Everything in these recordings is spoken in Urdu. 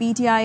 PTI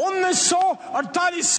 1948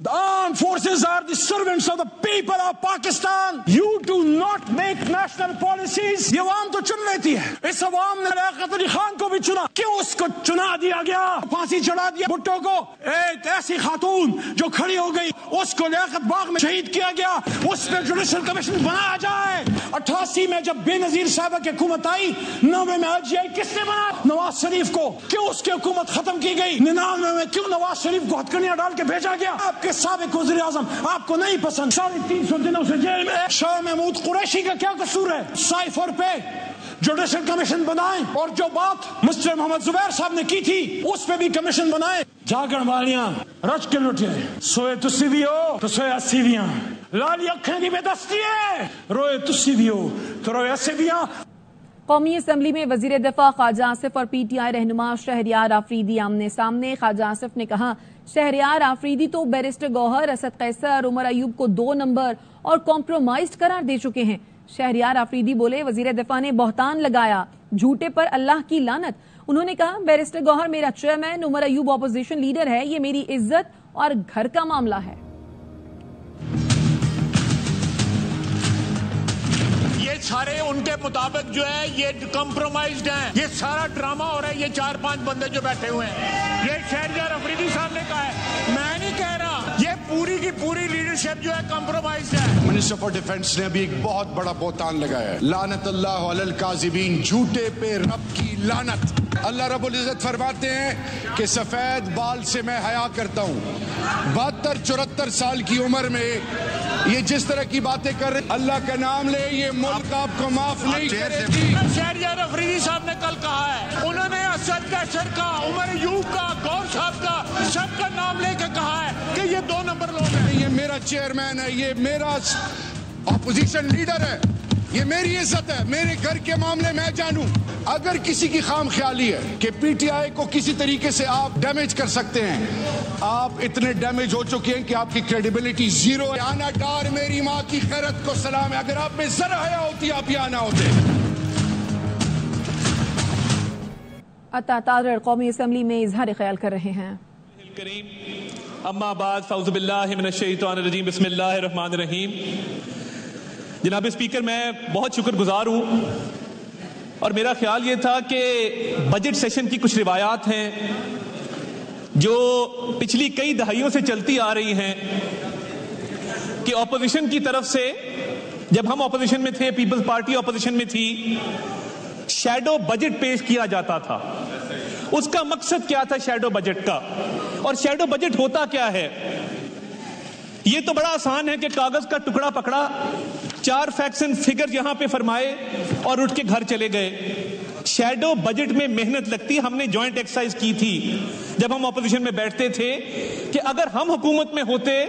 The armed forces are the servants of the people of Pakistan. You do not make national policies. یہ عوام تو چن لیتی ہے. اس عوام نے لیاقت علی خان کو بھی چنا. کیوں اس کو چنا دیا گیا؟ پھانسی چڑھا دیا بھٹو کو. ایک ایسی خاتون جو کھڑی ہو گئی اس کو لیاقت باغ میں شہید کیا گیا. اس پہ جوڈیشل کمیشن بنایا جائے. 88 میں جب بے نظیر صاحبہ کی حکومت آئی، 90 میں RGI کس نے بنایا؟ نواز شریف کو. کیوں اس کی حکومت ختم کی گئی؟ 99 میں کیوں نواز شریف کو ہتھکڑیاں ڈال کے بھیجا گیا؟ آپ کے سابق وزیر اعظم آپ کو نہیں پسند، 350 دنوں سے جیل میں. شاہ محمود قریشی کا کیا قصور ہے؟ سائفر پہ جوڈیشل کمیشن بنائیں، اور جو بات مسٹر محمد زبیر صاحب نے کی تھی اس پہ بھی کمیشن بنائیں. جاگن والیاں رچ کے لٹے، سوئے تسی بھی ہو تو سوئے اسی بھی ہاں. لالی اکھیں دی بے دستی ہے، روئے تسی بھی ہو تو روئے اسی بھی ہاں. قومی اسمبلی میں وزیر دفاع خواجہ آصف اور PTI رہنما شہریار آفریدی آمنے سامنے. خواجہ آصف نے کہا شہریار آفریدی تو بیرسٹر گوہر، اسد قیصر، عمر ایوب کو 2 نمبر اور کمپرومائزڈ قرار دے چکے ہیں. شہریار آفریدی بولے وزیر دفاع نے بہتان لگایا، جھوٹے پر اللہ کی لعنت. انہوں نے کہا بیرسٹر گوہر میرا chairman, Omar Ayub opposition leader ہے، یہ میری عزت اور گھر کا معاملہ ہے. یہ سارے ان کے مطابق جو ہے یہ کمپرومائزڈ ہیں. یہ سارا ڈرامہ ہو رہا ہے. یہ 4-5 بندے جو بیٹھے ہوئے ہیں، یہ شہریار آفریدی صاحب نے کہا ہے، میں نہیں کہہ رہا. یہ پوری کی پوری لیڈرشپ جو ہے کمپرومائزڈ ہے. منسٹر فار ڈیفنس نے ابھی ایک بہت بڑا بہتان لگایا ہے. لعنت اللہ علی الکاذبین، جھوٹے پہ رب کی لعنت. اللہ رب العزت فرماتے ہیں کہ سفید بال سے میں حیا کرتا ہوں. 72-74 سال کی عمر میں یہ جس طرح کی باتیں کر رہے، اللہ کا نام لے، یہ ملک آپ کو معاف نہیں کرے گی. شہریار آفریدی صاحب نے کل کہا ہے، انہوں نے اسد قیصر کا، عمر ایوب کا، گور صاحب کا، سب کا نام لے کے کہا ہے کہ یہ 2 نمبر لوگ ہیں. یہ میرا چیئرمین ہے، یہ میرا اپوزیشن لیڈر ہے، یہ میری عزت ہے. میرے گھر کے معاملے میں جانوں. اگر کسی کی خام خیالی ہے کہ PTI کو کسی طریقے سے آپ ڈیمیج کر سکتے ہیں، آپ اتنے ڈیمیج ہو چکے ہیں کہ آپ کی کریڈیبلٹی زیرو ہے. آنا ڈار میری ماں کی خیرت کو سلام ہے. اگر آپ میں ذرا حیا ہوتی آپ یہاں نہ ہوتے. عطا طارڑ قومی اسمبلی میں اظہار خیال کر رہے ہیں. اما بعد فاعوذ باللہ من الشیطان الرجیم بسم اللہ الرحمن الرحیم. جناب اسپیکر، میں بہت شکر گزار ہوں، اور میرا خیال یہ تھا کہ بجٹ سیشن کی کچھ روایات ہیں جو پچھلی کئی دہائیوں سے چلتی آ رہی ہیں کہ اپوزیشن کی طرف سے، جب ہم اپوزیشن میں تھے، پیپلز پارٹی اپوزیشن میں تھی، شیڈو بجٹ پیش کیا جاتا تھا. اس کا مقصد کیا تھا شیڈو بجٹ کا؟ اور شیڈو بجٹ ہوتا کیا ہے؟ یہ تو بڑا آسان ہے کہ کاغذ کا ٹکڑا پکڑا، 4 فیکٹس اینڈ فگر یہاں پہ فرمائے اور اٹھ کے گھر چلے گئے. شیڈو بجٹ میں محنت لگتی ہے. ہم نے جوائنٹ ایکسرسائز کی تھی جب ہم اپوزیشن میں بیٹھتے تھے کہ اگر ہم حکومت میں ہوتے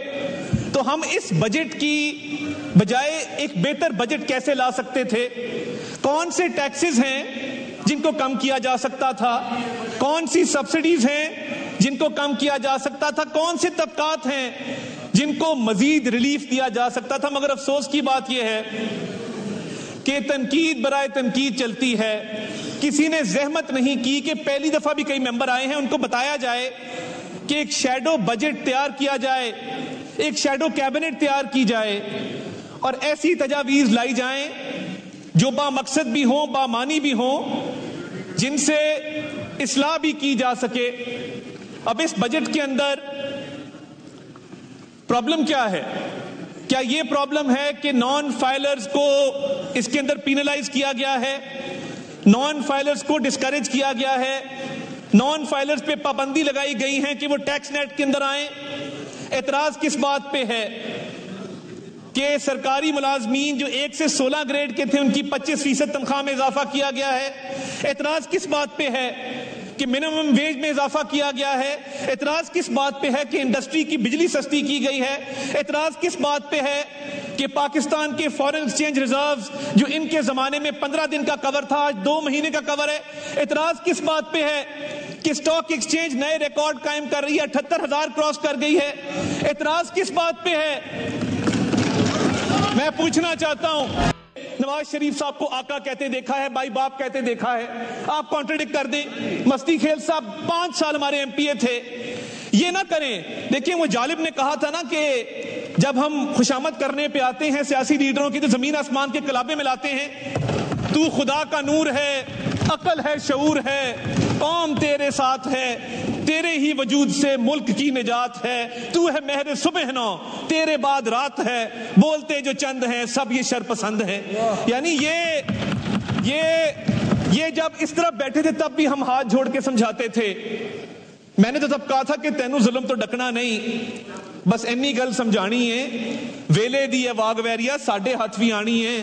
تو ہم اس بجٹ کی بجائے ایک بہتر بجٹ کیسے لا سکتے تھے. کون سے ٹیکسز ہیں جن کو کم کیا جا سکتا تھا، کون سی سبسڈیز ہیں جن کو کم کیا جا سکتا تھا، کون سے طبقات ہیں جن کو مزید ریلیف دیا جا سکتا تھا. مگر افسوس کی بات یہ ہے کہ تنقید برائے تنقید چلتی ہے. کسی نے زحمت نہیں کی کہ پہلی دفعہ بھی کئی ممبر آئے ہیں، ان کو بتایا جائے کہ ایک شیڈو بجٹ تیار کیا جائے، ایک شیڈو کیبنٹ تیار کی جائے، اور ایسی تجاویز لائی جائیں جو با مقصد بھی ہوں، با معنی بھی ہوں، جن سے اصلاح بھی کی جا سکے. اب اس بجٹ کے اندر پرابلم کیا ہے؟ کیا یہ پرابلم ہے کہ نان فائلرز کو اس کے اندر پینلائز کیا گیا ہے، نان فائلرز کو ڈسکریج کیا گیا ہے، نان فائلرز پہ پابندی لگائی گئی ہے کہ وہ ٹیکس نیٹ کے اندر آئیں؟ اعتراض کس بات پہ ہے کہ سرکاری ملازمین جو 1 سے 16 گریڈ کے تھے ان کی 25% تنخواہ میں اضافہ کیا گیا ہے؟ اعتراض کس بات پہ ہے کہ منیمم ویج میں اضافہ کیا گیا ہے؟ اعتراض کس بات پہ ہے کہ انڈسٹری کی بجلی سستی کی گئی ہے؟ اعتراض کس بات پہ ہے کہ پاکستان کے فارن ایکسچینج ریزروز جو ان کے زمانے میں 15 دن کا کور تھا آج 2 مہینے کا کور ہے؟ اعتراض کس بات پہ ہے کہ اسٹاک ایکسچینج نئے ریکارڈ قائم کر رہی ہے، 78,000 کراس کر گئی ہے؟ اعتراض کس بات پہ ہے؟ میں پوچھنا چاہتا ہوں، نواز شریف صاحب کو آقا کہتے دیکھا ہے، بھائی باپ کہتے دیکھا ہے، آپ کانٹرڈکٹ کر دیں. مستی خیل صاحب 5 سال ہمارے ایم پی اے تھے. یہ نہ کریں. دیکھیں وہ جالب نے کہا تھا نا کہ جب ہم خوشامد کرنے پہ آتے ہیں سیاسی لیڈروں کی تو زمین آسمان کے کلابے ملاتے ہیں. تو خدا کا نور ہے, عقل ہے, شعور ہے, قوم تیرے ساتھ ہے, تیرے ہی وجود سے ملک کی نجات ہے, تو ہے مہر صبح نو, تیرے بعد رات ہے, بولتے جو چند ہیں سب یہ شر پسند ہے. یعنی یہ جب اس طرح بیٹھے تھے تب بھی ہم ہاتھ جوڑ کے سمجھاتے تھے. میں نے تو تب کہا تھا کہ تینوں ظلم تو ڈکنا نہیں, بس اینی گل سمجھانی ہے, ویلے دی ہے واگ ویریا ساڈے ہاتھ بھی آنی ہے,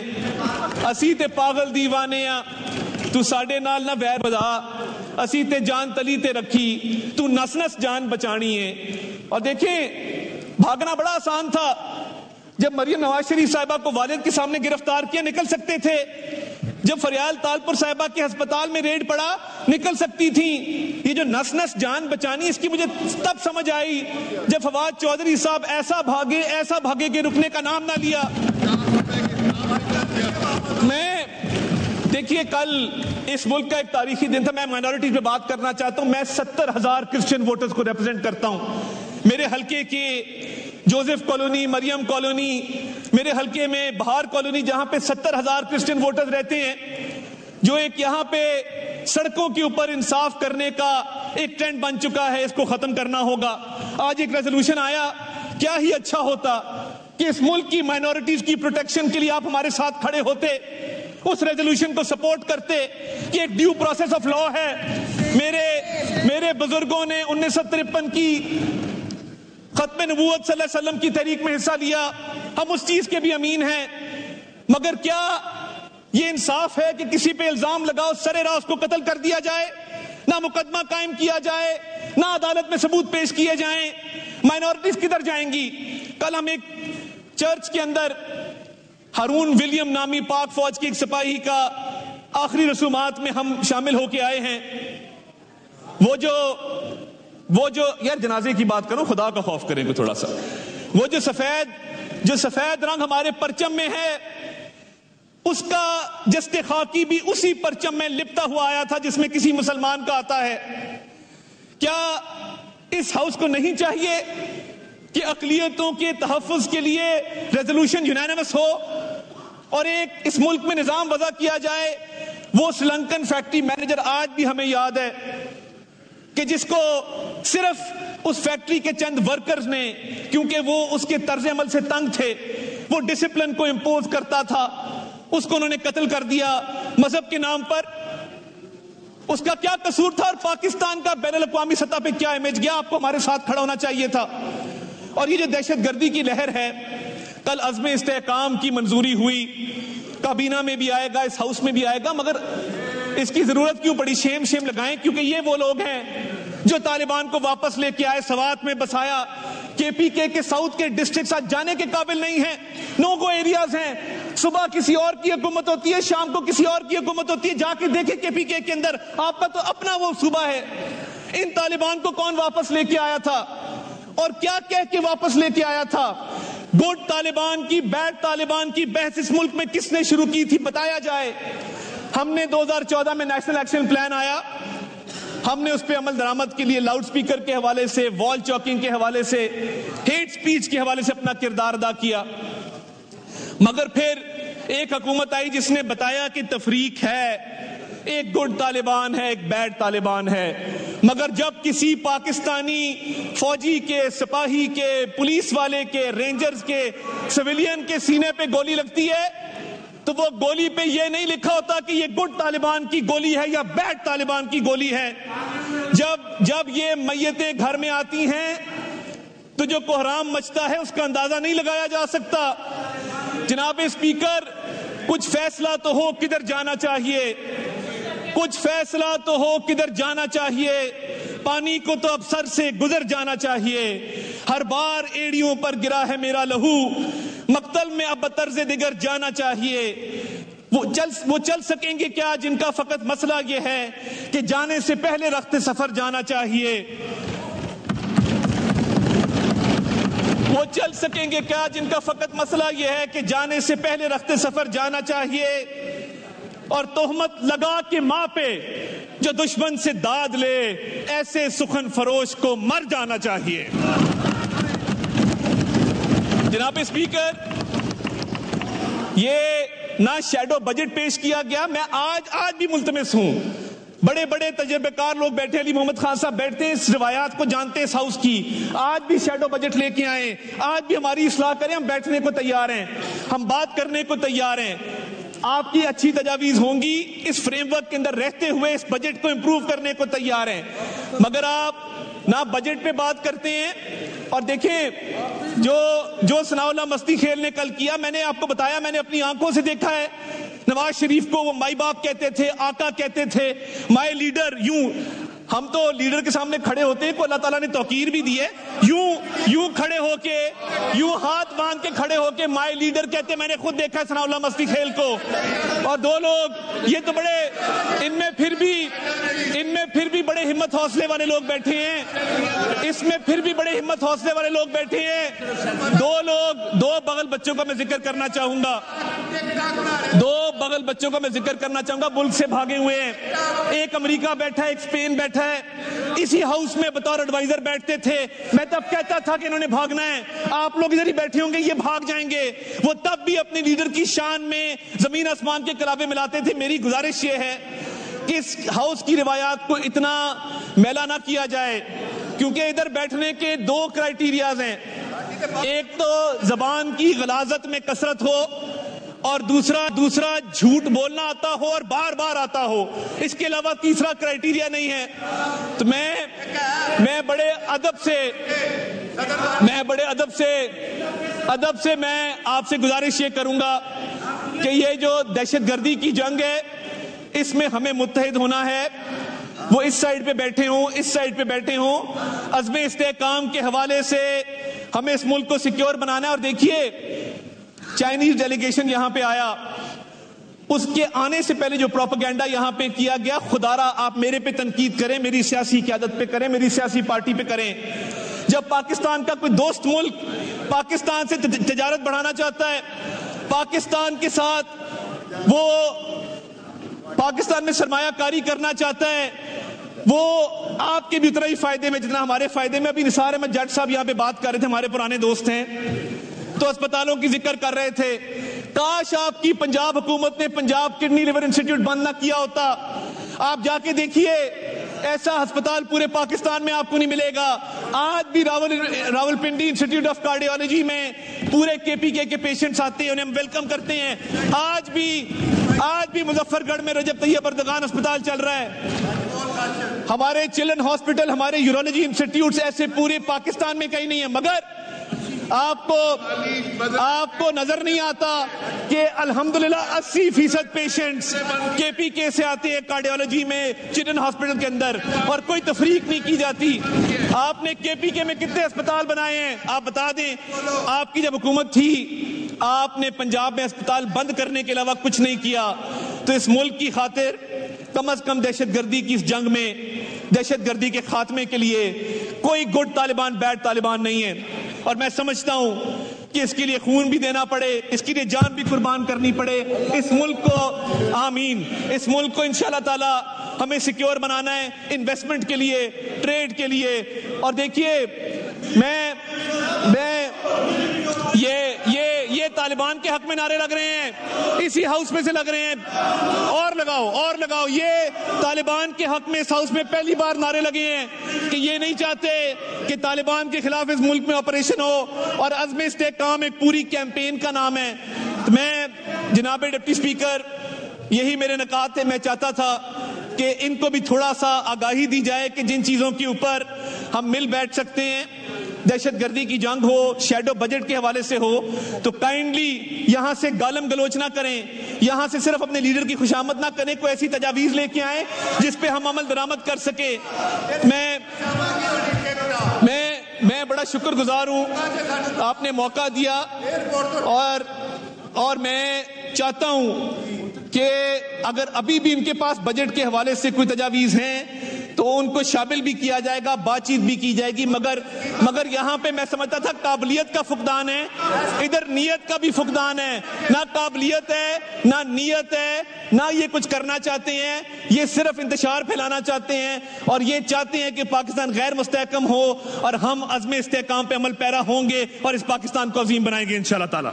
اسی تے پاگل دیوانے آ تو ساڈے نال نہ ویر بدا, اسی تے جان تلی تے رکھی تو نس نس جان بچانی ہے. اور دیکھیں بھاگنا بڑا آسان تھا. جب مریم نواز شریف صاحبہ کو والد کے سامنے گرفتار کیا نکل سکتے تھے, جب فریال تالپور صاحبہ کے ہسپتال میں ریڈ پڑا نکل سکتی تھیں. یہ جو نس نس جان بچانی اس کی مجھے تب سمجھ آئی جب فواد چودھری صاحب ایسا بھاگے کہ رکنے کا نام نہ لیا. میں دیکھیے کل اس ملک کا ایک تاریخی دن تھا. میں مائنورٹیز پہ بات کرنا چاہتا ہوں. میں 70,000 کرسچن ووٹرز کو ریپرزینٹ کرتا ہوں. میرے حلقے کے جوزف کالونی, مریم کالونی, میرے حلقے میں بہار کالونی جہاں پہ 70,000 کرسچن ووٹرز رہتے ہیں, جو ایک یہاں پہ سڑکوں کے اوپر انصاف کرنے کا ایک ٹرینڈ بن چکا ہے, اس کو ختم کرنا ہوگا. آج ایک ریزولوشن آیا, کیا ہی اچھا ہوتا کہ اس ملک کی مائنورٹیز کی پروٹیکشن کے لیے آپ ہمارے ساتھ کھڑے ہوتے, اس ریزولوشن کو سپورٹ کرتے کہ ایک ڈیو پروسیس آف لا ہے. میرے بزرگوں نے 1953 کی ختم نبوت صلی اللہ علیہ وسلم کی تحریک میں حصہ لیا, ہم اس چیز کے بھی امین ہیں. مگر کیا یہ انصاف ہے کہ کسی پہ الزام لگاؤ سرے راہ اس کو قتل کر دیا جائے, نہ مقدمہ قائم کیا جائے, نہ عدالت میں ثبوت پیش کیے جائیں؟ مائنورٹیز کدھر جائیں گی؟ کل ہم ایک چرچ کے اندر ہارون ولیم نامی پاک فوج کے ایک سپاہی کا آخری رسومات میں ہم شامل ہو کے آئے ہیں. وہ جو یار جنازے کی بات کرو, خدا کا خوف کریں گے تھوڑا سا. وہ جو سفید رنگ ہمارے پرچم میں ہے, اس کا جست خاکی بھی اسی پرچم میں لپٹا ہوا آیا تھا جس میں کسی مسلمان کا آتا ہے. کیا اس ہاؤس کو نہیں چاہیے کہ اقلیتوں کے تحفظ کے لیے ریزولوشن یونانیمس ہو اور ایک اس ملک میں نظام وضع کیا جائے؟ وہ سری لنکن فیکٹری مینیجر آج بھی ہمیں یاد ہے کہ جس کو صرف اس فیکٹری کے چند ورکرز نے, کیونکہ وہ اس کے طرز عمل سے تنگ تھے, وہ ڈسپلن کو امپوز کرتا تھا, اس کو انہوں نے قتل کر دیا مذہب کے نام پر. اس کا کیا قصور تھا اور پاکستان کا بین الاقوامی سطح پہ کیا امیج گیا؟ آپ کو ہمارے ساتھ کھڑا ہونا چاہیے تھا. اور یہ جو دہشت گردی کی لہر ہے, کل عزم استحکام کی منظوری ہوئی, کابینہ میں بھی آئے گا, اس ہاؤس میں بھی آئے گا, مگر اس کی ضرورت کیوں پڑی؟ شیم لگائیں, کیونکہ یہ وہ لوگ ہیں جو طالبان کو واپس لے کے آئے, سوات میں بسایا. کے پی کے ساؤتھ کے ڈسٹرکٹس آج جانے کے قابل نہیں ہیں, نو گو ایریاز ہیں. صبح کسی اور کی حکومت ہوتی ہے, شام کو کسی اور کی حکومت ہوتی ہے. جا کے دیکھیں کے پی کے اندر, آپ کا تو اپنا وہ صوبہ ہے. ان طالبان کو کون واپس لے کے آیا تھا اور کیا کہہ کے واپس لے کے آیا تھا؟ گڈ طالبان کی, بیڈ طالبان کی بحث اس ملک میں کس نے شروع کی تھی؟ بتایا جائے. ہم نے 2014 میں نیشنل ایکشن پلان آیا, ہم نے اس پہ عمل درآمد کے لیے لاؤڈ سپیکر کے حوالے سے, وال چاکنگ کے حوالے سے, ہیٹ سپیچ کے حوالے سے اپنا کردار ادا کیا. مگر پھر ایک حکومت آئی جس نے بتایا کہ تفریق ہے, ایک گڈ طالبان ہے, ایک بیڈ طالبان ہے. مگر جب کسی پاکستانی فوجی کے, سپاہی کے, پولیس والے کے, رینجرز کے, سویلین کے سینے پہ گولی لگتی ہے تو وہ گولی پہ یہ نہیں لکھا ہوتا کہ یہ گڈ طالبان کی گولی ہے یا بیڈ طالبان کی گولی ہے. جب یہ میتیں گھر میں آتی ہیں تو جو کوہرام مچتا ہے اس کا اندازہ نہیں لگایا جا سکتا. جناب اسپیکر, کچھ فیصلہ تو ہو کدھر جانا چاہیے, کچھ فیصلہ تو ہو کدھر جانا چاہیے. پانی کو تو اب سر سے گزر جانا چاہیے. ہر بار ایڑیوں پر گرا ہے میرا لہو, مقتل میں اب بطرز دیگر جانا چاہیے. وہ چل سکیں گے کیا جن کا فقط مسئلہ یہ ہے کہ جانے سے پہلے رخت سفر جانا چاہیے؟ وہ چل سکیں گے کیا جن کا فقط مسئلہ یہ ہے کہ جانے سے پہلے رخت سفر جانا چاہیے؟ اور تہمت لگا کے ماں پہ جو دشمن سے داد لے ایسے سخن فروش کو مر جانا چاہیے. جناب اسپیکر، یہ نہ شیڈو بجٹ پیش کیا گیا. میں آج بھی ملتمس ہوں، بڑے بڑے تجربے کار لوگ بیٹھے، علی محمد خان صاحب بیٹھتے ہیں، اس روایات کو جانتے ہیں اس ہاؤس کی. آج بھی شیڈو بجٹ لے کے آئیں، آج بھی ہماری اصلاح کریں. ہم بیٹھنے کو تیار ہیں، ہم بات کرنے کو تیار ہیں. آپ کی اچھی تجاویز ہوں گی، اس فریم ورک کے اندر رہتے ہوئے اس بجٹ کو امپروو کرنے کو تیار ہیں. مگر آپ نہ بجٹ پہ بات کرتے ہیں. اور دیکھیں جو ثناء اللہ مستی خیل نے کل کیا، میں نے آپ کو بتایا، میں نے اپنی آنکھوں سے دیکھا ہے. نواز شریف کو وہ مائی باپ کہتے تھے، آقا کہتے تھے، مائی لیڈر. ہم تو لیڈر کے سامنے کھڑے ہوتے ہیں، کو اللہ تعالیٰ نے توقیر بھی دی ہے. یوں کھڑے ہو کے، یوں ہاتھ باندھ کے کھڑے ہو کے مائی لیڈر کہتے. میں نے خود دیکھا ہے ثناء اللہ مستی خیل کو. اور دو لوگ یہ تو بڑے، ان میں پھر بھی بڑے ہمت حوصلے والے لوگ بیٹھے ہیں. اس میں پھر بھی بڑے ہمت حوصلے والے لوگ بیٹھے ہیں. دو بغل بچوں کا میں ذکر کرنا چاہوں گا. ملک سے بھاگے ہوئے ہیں. ایک امریکہ بیٹھا ہے، ایک اسپین بیٹھا ہے. اسی ہاؤس میں بطور ایڈوائزر بیٹھتے تھے. میں تب کہتا تھا کہ انہوں نے بھاگنا ہے. آپ لوگ ادھر ہی بیٹھے ہوں گے، یہ بھاگ جائیں گے. وہ تب بھی اپنے لیڈر کی شان میں زمین آسمان کے کلابے ملاتے تھے. میری گزارش یہ ہے کہ اس ہاؤس کی روایات کو اتنا میلا نہ کیا جائے، کیونکہ ادھر بیٹھنے کے دو کرائیٹیریاز ہیں. ایک تو زبان کی غلاظت میں کثرت ہو، اور دوسرا جھوٹ بولنا آتا ہو اور بار بار آتا ہو. اس کے علاوہ تیسرا کرائیٹیریا نہیں ہے. تو میں بڑے ادب سے میں آپ سے گزارش یہ کروں گا کہ یہ جو دہشت گردی کی جنگ ہے، اس میں ہمیں متحد ہونا ہے. وہ اس سائیڈ پہ بیٹھے ہوں، اس سائیڈ پہ بیٹھے ہوں، عزم استحکام کے حوالے سے ہمیں اس ملک کو سیکیور بنانا ہے. اور دیکھیے، چائنیز ڈیلیگیشن یہاں پہ آیا، اس کے آنے سے پہلے جو پروپیگنڈا یہاں پہ کیا گیا، خدا را آپ میرے پہ تنقید کریں، میری سیاسی قیادت پہ کریں، میری سیاسی پارٹی پہ کریں. جب پاکستان کا کوئی دوست ملک پاکستان سے تجارت بڑھانا چاہتا ہے، پاکستان کے ساتھ وہ پاکستان میں سرمایہ کاری کرنا چاہتا ہے، وہ آپ کے بھی اتنا ہی فائدے میں جتنا ہمارے فائدے میں. ابھی نثار احمد جٹ صاحب یہاں پہ بات کر رہے تھے، ہمارے پرانے دوست ہیں، تو اسپتالوں کی ذکر کر رہے تھے. کاش آپ کی پنجاب حکومت نے پنجاب کڈنی لیور انسٹیٹیوٹ بند نہ کیا ہوتا. آپ جا کے دیکھیے، ایسا ہسپتال پورے پاکستان میں آپ کو نہیں ملے گا. آج بھی راولپنڈی انسٹیٹیوٹ آف کارڈیالوجی میں پورے KPK کے پیشنٹس آتے ہیں، انہیں ہم ویلکم کرتے ہیں. آج بھی مظفر گڑھ میں رجب طیب اردگان اسپتال چل رہا ہے. ہمارے چلڈرن ہاسپٹل، ہمارے یورولوجی انسٹیٹیوٹس ایسے پورے پاکستان میں کہیں نہیں ہیں. مگر آپ کو نظر نہیں آتا کہ الحمدللہ 80% پیشنٹس KPK سے آتے ہیں کارڈیالوجی میں چلڈرن ہاسپٹل کے اندر، اور کوئی تفریق نہیں کی جاتی. آپ نے KPK میں کتنے اسپتال بنائے ہیں آپ بتا دیں. آپ کی جب حکومت تھی، آپ نے پنجاب میں اسپتال بند کرنے کے علاوہ کچھ نہیں کیا. تو اس ملک کی خاطر کم از کم دہشت گردی کی اس جنگ میں، دہشت گردی کے خاتمے کے لیے کوئی گڈ طالبان بیڈ طالبان نہیں ہے. اور میں سمجھتا ہوں کہ اس کے لیے خون بھی دینا پڑے، اس کے لیے جان بھی قربان کرنی پڑے. اس ملک کو آمین، اس ملک کو انشاءاللہ تعالی ہمیں سیکیور بنانا ہے، انویسٹمنٹ کے لیے، ٹریڈ کے لیے. اور دیکھیے، میں یہ طالبان کے حق میں نعرے لگ رہے ہیں، اسی ہاؤس میں سے لگ رہے ہیں. اور لگاؤ. یہ طالبان کے حق میں اس ہاؤس میں پہلی بار نعرے لگے ہیں کہ یہ نہیں چاہتے کہ طالبان کے خلاف اس ملک میں آپریشن ہو. اور عزم استحکام ایک پوری کیمپین کا نام ہے. تو میں جناب ڈپٹی اسپیکر، یہی میرے نکات تھے. میں چاہتا تھا کہ ان کو بھی تھوڑا سا آگاہی دی جائے کہ جن چیزوں کے اوپر ہم مل بیٹھ سکتے ہیں، دہشت گردی کی جنگ ہو، شیڈو بجٹ کے حوالے سے ہو، تو کائنڈلی یہاں سے گالم گلوچ نہ کریں، یہاں سے صرف اپنے لیڈر کی خوشامد نہ کریں، کوئی ایسی تجاویز لے کے آئیں جس پہ ہم عمل درآمد کر سکیں. میں بڑا شکر گزار ہوں، آپ نے موقع دیا. اور میں چاہتا ہوں کہ اگر ابھی بھی ان کے پاس بجٹ کے حوالے سے کوئی تجاویز ہیں تو ان کو شامل بھی کیا جائے گا, بات چیت بھی کی جائے گی, مگر یہاں پہ میں سمجھتا تھا قابلیت کا فقدان ہے, ادھر نیت کا بھی فقدان ہے. نہ قابلیت ہے, نہ نیت ہے, نہ یہ کچھ کرنا چاہتے ہیں, یہ صرف انتشار پھیلانا چاہتے ہیں, اور یہ چاہتے ہیں کہ پاکستان غیر مستحکم ہو, اور ہم عزم استحکام پہ عمل پیرا ہوں گے اور اس پاکستان کو عظیم بنائیں گے انشاءاللہ تعالی.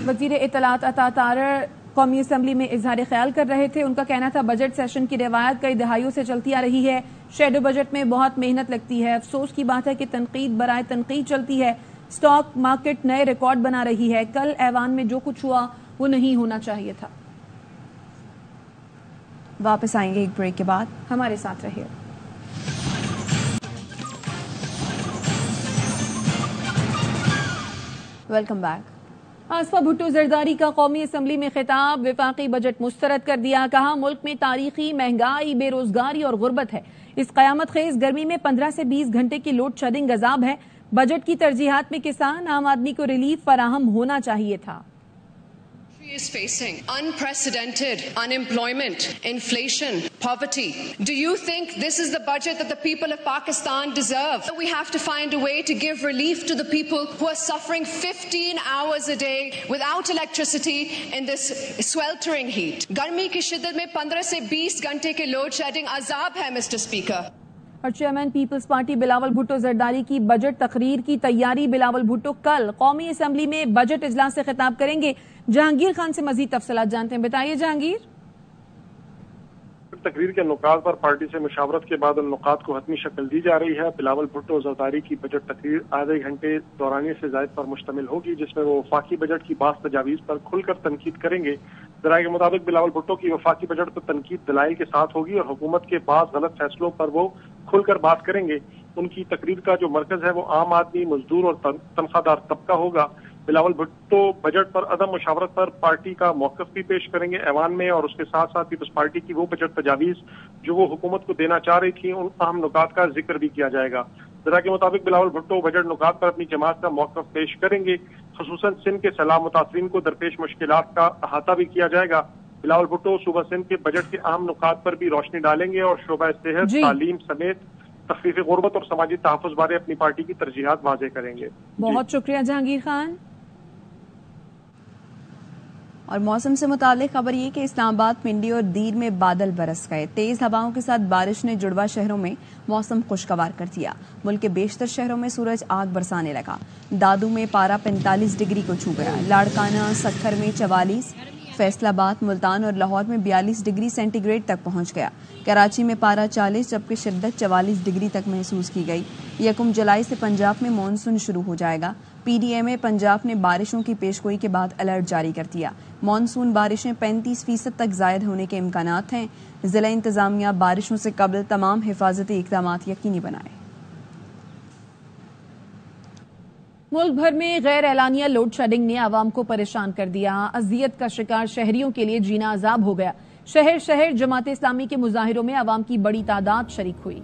وزیر اطلاعات عطا تارڑ قومی اسمبلی میں اظہار خیال کر رہے تھے. ان کا کہنا تھا بجٹ سیشن کی روایت کئی دہائیوں سے چلتی آ رہی ہے. شیڈو بجٹ میں بہت محنت لگتی ہے. افسوس کی بات ہے کہ تنقید برائے تنقید چلتی ہے. سٹاک مارکیٹ نئے ریکارڈ بنا رہی ہے. کل ایوان میں جو کچھ ہوا وہ نہیں ہونا چاہیے تھا. واپس آئیں گے ایک بریک کے بعد, ہمارے ساتھ رہیے. Welcome back. آصفہ بھٹو زرداری کا قومی اسمبلی میں خطاب. وفاقی بجٹ مسترد کر دیا. کہا ملک میں تاریخی مہنگائی, بے روزگاری اور غربت ہے. اس قیامت خیز گرمی میں 15 سے 20 گھنٹے کی لوڈ شیڈنگ عذاب ہے. بجٹ کی ترجیحات میں کسان, عام آدمی کو ریلیف فراہم ہونا چاہیے تھا. is facing unprecedented unemployment, inflation, poverty. Do you think this is the budget that the people of Pakistan deserve? We have to find a way to give relief to the people who are suffering 15 hours a day without electricity in this sweltering heat. Garmi ki shiddat mein 15 se 20 ghante ke load shedding azab hai, Mr. Speaker. اور چیئرمین پیپلز پارٹی بلاول بھٹو زرداری کی بجٹ تقریر کی تیاری. بلاول بھٹو کل قومی اسمبلی میں بجٹ اجلاس سے خطاب کریں گے. جہانگیر خان سے مزید تفصیلات جانتے ہیں. بتائیے جہانگیر. تقریر کے نکات پر پارٹی سے مشاورت کے بعد ان نکات کو حتمی شکل دی جا رہی ہے. بلاول بھٹو زرداری کی بجٹ تقریر آدھے گھنٹے دورانیے سے زائد پر مشتمل ہوگی, جس میں وہ وفاقی بجٹ کی بعض تجاویز پر کھل کر تنقید کریں گے. ذرائع کے مطابق بلاول بھٹو کی وفاقی بجٹ پر تنقید دلائل کے ساتھ ہوگی اور حکومت کے بعض غلط فیصلوں پر وہ کھل کر بات کریں گے. ان کی تقریر کا جو مرکز ہے وہ عام آدمی, مزدور اور تنخواہ دار طبقہ ہوگا. بلاول بھٹو بجٹ پر عدم مشاورت پر پارٹی کا موقف بھی پیش کریں گے ایوان میں, اور اس کے ساتھ ساتھ پیپلز پارٹی کی وہ بجٹ تجاویز جو وہ حکومت کو دینا چاہ رہی تھی ان اہم نکات کا ذکر بھی کیا جائے گا. ذرائع کے مطابق بلاول بھٹو بجٹ نکات پر اپنی جماعت کا موقف پیش کریں گے. خصوصاً سندھ کے سیلاب متاثرین کو درپیش مشکلات کا احاطہ بھی کیا جائے گا. بلاول بھٹو صوبہ سندھ کے بجٹ کے اہم نکات پر بھی روشنی ڈالیں گے اور شعبہ صحت, تعلیم سمیت تخفیف غربت اور سماجی تحفظ بارے اپنی پارٹی کی ترجیحات واضح کریں گے. بہت شکریہ جہانگیر خان. اور موسم سے متعلق خبر یہ کہ اسلام آباد, پنڈی اور دیر میں بادل برس گئے. تیز ہواؤں کے ساتھ بارش نے جڑواں شہروں میں موسم خوشگوار کر دیا. ملک کے بیشتر شہروں میں سورج آگ برسانے لگا. دادو میں پارہ 45 ڈگری کو چھو گیا. لاڑکانہ, سکھر میں 44, فیصل آباد, ملتان اور لاہور میں 42 ڈگری سینٹی گریڈ تک پہنچ گیا. کراچی میں پارہ 40 جبکہ شدت 44 ڈگری تک محسوس کی گئی. 1 جولائی سے پنجاب میں مانسون شروع ہو جائے گا. پی ڈی ایم پنجاب نے بارشوں کی پیشگوئی کے بعد الرٹ جاری کر دیا. مانسون بارشیں 35% تک زائد ہونے کے امکانات ہیں. ضلع انتظامیہ بارشوں سے قبل تمام حفاظتی اقدامات یقینی بنائے. ملک بھر میں غیر اعلانیہ لوڈ شیڈنگ نے عوام کو پریشان کر دیا. اذیت کا شکار شہریوں کے لیے جینا عذاب ہو گیا. شہر شہر جماعت اسلامی کے مظاہروں میں عوام کی بڑی تعداد شریک ہوئی.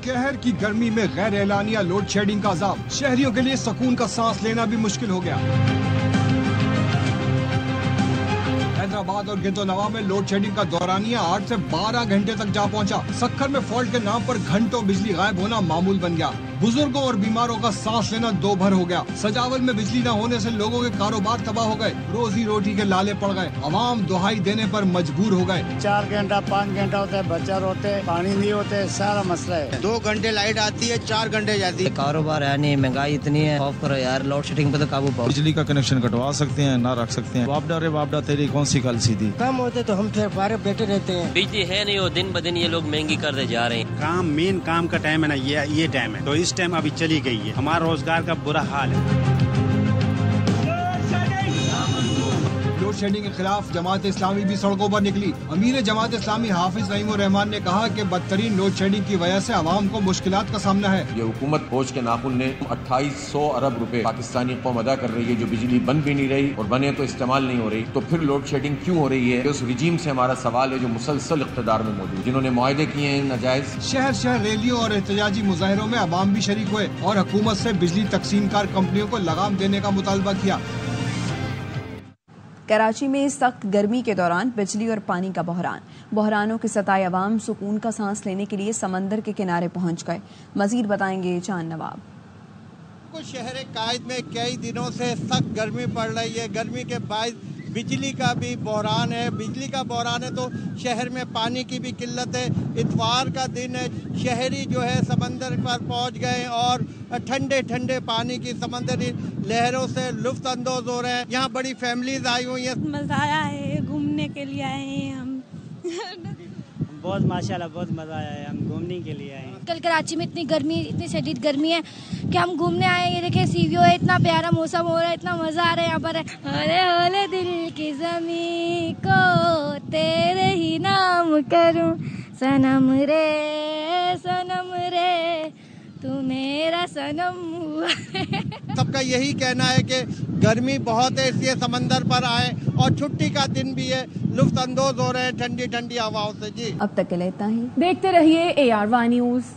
قہر کی گرمی میں غیر اعلانیہ لوڈ شیڈنگ کا عذاب. شہریوں کے لیے سکون کا سانس لینا بھی مشکل ہو گیا. حیدرآباد اور گنتو نوا میں لوڈ شیڈنگ کا دورانیہ 8 سے 12 گھنٹے تک جا پہنچا. سکھر میں فالٹ کے نام پر گھنٹوں بجلی غائب ہونا معمول بن گیا. بزرگوں اور بیماروں کا سانس لینا دو بھر ہو گیا. سجاول میں بجلی نہ ہونے سے لوگوں کے کاروبار تباہ ہو گئے. روزی روٹی کے لالے پڑ گئے. عوام دہائی دینے پر مجبور ہو گئے. 4 گھنٹہ 5 گھنٹہ ہوتا ہے, بچہ روتے, پانی نہیں ہوتے, سارا مسئلہ ہے. 2 گھنٹے لائٹ آتی ہے, 4 گھنٹے جاتی ہے. کاروبار ہے نہیں, مہنگائی اتنی ہے. آف کرو یار, لوڈ شیڈنگ پہ تو قابو پاؤ. بجلی کا کنیکشن کٹوا سکتے ہیں, نہ رکھ سکتے ہیں. وابڈا تیری کون سی کل سیدھی. کم ہوتے تو ہم پھر بارے بیٹھے رہتے ہیں. بجلی ہے نہیں, وہ دن بدن یہ لوگ مہنگی کرتے جا رہے ہیں. کام مین کام کا ٹائم ہے نا, یہ ٹائم ہے, تو اس ٹائم ابھی چلی گئی ہے. ہمارا روزگار کا برا حال ہے. لوڈ شیڈنگ کے خلاف جماعت اسلامی بھی سڑکوں پر نکلی. امیر جماعت اسلامی حافظ نعیم الرحمان نے کہا کہ بدترین لوڈ شیڈنگ کی وجہ سے عوام کو مشکلات کا سامنا ہے. یہ حکومت فوج کے ناخن نے 2800 ارب روپے پاکستانی قوم ادا کر رہی ہے, جو بجلی بند بھی نہیں رہی اور بنے تو استعمال نہیں ہو رہی. تو پھر لوڈ شیڈنگ کیوں ہو رہی ہے؟ اس رجیم سے ہمارا سوال ہے جو مسلسل اقتدار میں موجود, جنہوں نے معاہدے کیے ہیں ناجائز. شہر شہر ریلیوں اور احتجاجی مظاہروں میں عوام بھی شریک ہوئے اور حکومت سے بجلی تقسیم کار کمپنیوں کو لگام دینے کا مطالبہ کیا. کراچی میں سخت گرمی کے دوران بجلی اور پانی کا بحرانوں کے ستائے عوام سکون کا سانس لینے کے لیے سمندر کے کنارے پہنچ گئے. مزید بتائیں گے چاند نواب. شہر قائد میں کئی دنوں سے سخت گرمی پڑ رہی ہے. گرمی کے باعث بجلی کا بھی بحران ہے. بجلی کا بحران ہے تو شہر میں پانی کی بھی قلت ہے. اتوار کا دن ہے, شہری جو ہے سمندر پر پہنچ گئے اور ٹھنڈے ٹھنڈے پانی کی سمندری لہروں سے لطف اندوز ہو رہے ہیں. یہاں بڑی فیملیز آئی ہوئی ہیں. مزہ آیا ہے, گھومنے کے لیے آئے ہیں ہم. بہت ماشاءاللہ بہت مزہ آیا ہے, ہم گھومنے کے لیے آئے ہیں. کل کراچی میں اتنی شدید گرمی ہے کہ ہم گھومنے آئے. یہ دیکھیں سی ویو ہے, اتنا پیارا موسم ہو رہا ہے, اتنا مزہ آ رہا ہے یہاں پر. ہولے ہولے دل کی زمین کو تیرے ہی نام کروں, سنم رے تو میرا سنم ہوا. سب کا یہی کہنا ہے کہ گرمی بہت ہے, اس لیے سمندر پر آئے اور چھٹی کا دن بھی ہے, لطف اندوز ہو رہے ہیں ٹھنڈی ٹھنڈی ہواؤں سے. جی اب تک کے لیے اتنا ہی. دیکھتے رہیے AR1 نیوز.